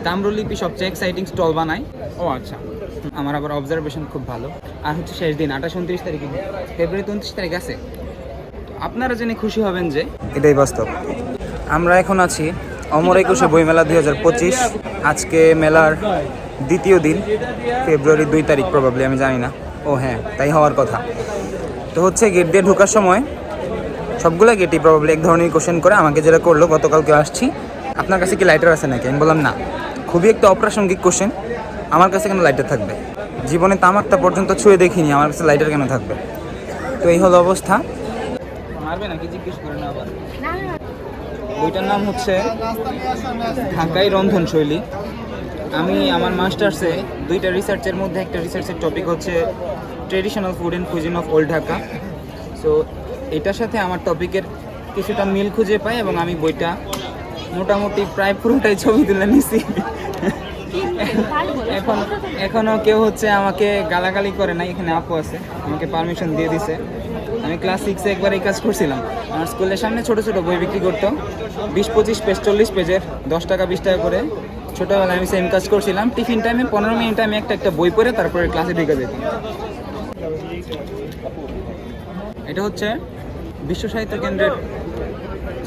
তাম্রলিপি সবচেয়ে exciting stall বানায়। ও আচ্ছা, আমার আবার অবজারভেশন খুব ভালো। আর হচ্ছে শেষ দিন 28-29 তারিখে, ফেব্রুয়ারি 29 তারিখ আছে। আপনারা জেনে খুশি হবেন যে এটাই বাস্তব। আমরা এখন আছি অমর একুশে বইমেলা 2025। আজকে মেলার দ্বিতীয় দিন, ফেব্রুয়ারি 2 তারিখ প্রবাবলি, আমি জানি না। ও হ্যাঁ, তাই হওয়ার কথা। তো হচ্ছে গেট দিয়ে ঢোকার সময় সবগুলো গেটই প্রবাবলি এক ধরনের কোশ্চেন করে। আমাকে যেটা করলো, গতকালকে আসছি, আপনার কাছে কি লাইটার আছে নাকি? আমি বললাম না। খুবই একটা অপ্রাসঙ্গিক কোশ্চেন, আমার কাছে কেন লাইটার থাকবে? জীবনে তামাকটা পর্যন্ত ছুঁয়ে দেখিনি, আমার কাছে লাইটার কেন থাকবে? তো এই হলো অবস্থা। মারবে নাকি জিজ্ঞেস করে না আবার। বইটার নাম হচ্ছে ঢাকাই রন্ধনশৈলী। আমি আমার মাস্টার্সে দুইটা রিসার্চের মধ্যে একটা রিসার্চের টপিক হচ্ছে traditional food and cuisine of old Dhaka. So এটার সাথে আমার টপিকের কিছুটা মিল খুঁজে পাই এবং আমি বইটা মোটামুটি প্রায় পুরোটাই ছবি তুলে নিছি। এখনও কেউ হচ্ছে আমাকে গালাগালি করে নাই, এখানে আপু আছে, আমাকে পারমিশন দিয়ে দিছে। আমি ক্লাস 6-এ একবার এই কাজ করছিলাম। আমার স্কুলের সামনে ছোটো ছোটো বই বিক্রি করতো, 20-25 পেজ, 40 পেজের, 10 টাকা 20 টাকা করে। ছোটোবেলায় আমি সেম কাজ করছিলাম। টিফিন টাইমে 15 মিনিটে আমি একটা বই পড়ে তারপরে ক্লাসে ঢুকে যেতাম। এটা হচ্ছে বিশ্ব সাহিত্য কেন্দ্রের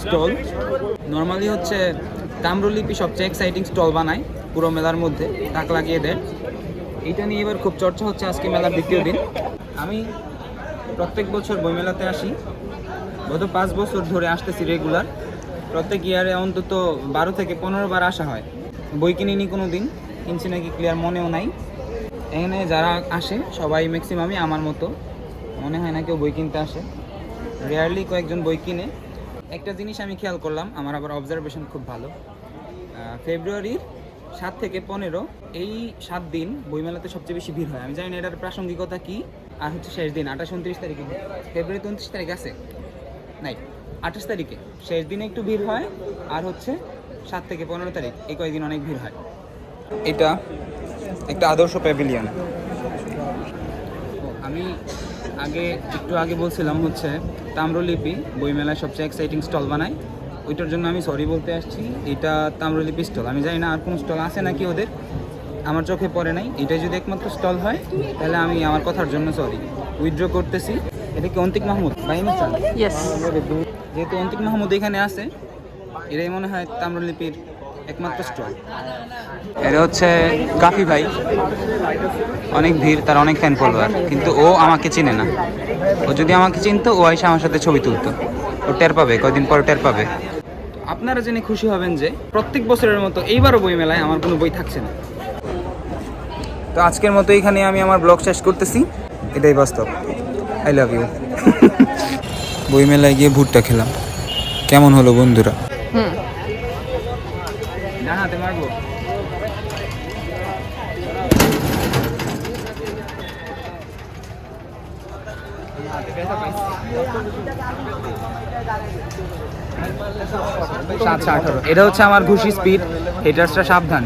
স্টল। নর্মালি হচ্ছে তাম্রলিপি সবচেয়ে এক্সাইটিং স্টল বানায় পুরো মেলার মধ্যে, তাক লাগিয়ে দেয়। এটা নিয়ে এবার খুব চর্চা হচ্ছে। আজকে মেলার দ্বিতীয় দিন। আমি প্রত্যেক বছর বইমেলাতে আসি, গত 5 বছর ধরে আসতেছি রেগুলার। প্রত্যেক ইয়ারে অন্তত 12 থেকে 15 বার আসা হয়। বই কিনিনি কোনো দিন, কিনছি নাকি ক্লিয়ার মনেও নাই। এখানে যারা আসে সবাই ম্যাক্সিমামই আমার মতো, মনে হয় না কেউ বই কিনতে আসে। রেয়ারলি কয়েকজন বই কিনে। একটা জিনিস আমি খেয়াল করলাম, আমার আবার অবজারভেশন খুব ভালো। ফেব্রুয়ারির 7 থেকে 15 এই 7 দিন বইমেলাতে সবচেয়ে বেশি ভিড় হয়। আমি জানি না এটার প্রাসঙ্গিকতা কী। আর হচ্ছে শেষ দিন 28-29 তারিখে, ফেব্রুয়ারি 29 তারিখ আছে নাই, 28 তারিখে শেষ দিনে একটু ভিড় হয়। আর হচ্ছে 7 থেকে 15 তারিখ এই কয়েকদিন অনেক ভিড় হয়। এটা একটা আদর্শ প্যাভিলিয়ন। আমি একটু আগে বলছিলাম হচ্ছে তাম্রলিপি বইমেলায় সবচেয়ে এক্সাইটিং স্টল বানায়, ওইটার জন্য আমি সরি বলতে আসছি। এটা তাম্রলিপি স্টল। আমি জানি না আর কোনো স্টল আছে নাকি ওদের, আমার চোখে পড়ে নাই। এটাই যদি একমাত্র স্টল হয় তাহলে আমি আমার কথার জন্য সরি উইথড্র করতেছি। এটা কি অন্তিক মাহমুদ ভাই? যেহেতু অন্তিক মাহমুদ এখানে আছে, এটাই মনে হয় তাম্রলিপির একমাত্র স্টল। এটা হচ্ছে কাফি ভাই, অনেক ভিড়, তার অনেক ফ্যান ফলোয়ার, কিন্তু ও আমাকে চিনে না। ও যদি আমাকে চিনতো, ও এসে আমার সাথে ছবি তুলতো। ও টের পাবে, কয়দিন পর টের পাবে। আপনারা জেনে খুশি হবেন যে প্রত্যেক বছরের মতো এইবারও বইমেলায় আমার কোনো বই থাকছে না। তো আজকের মতো এখানে আমি আমার ব্লগ শেষ করতেছি। এটাই বাস্তব। I love you. বইমেলায় গিয়ে ভুট্টা খেলাম, কেমন হলো বন্ধুরা? জানাতে পারবো। এটা হচ্ছে আমার ঘুষি স্পিড, হেটার্সরা সাবধান।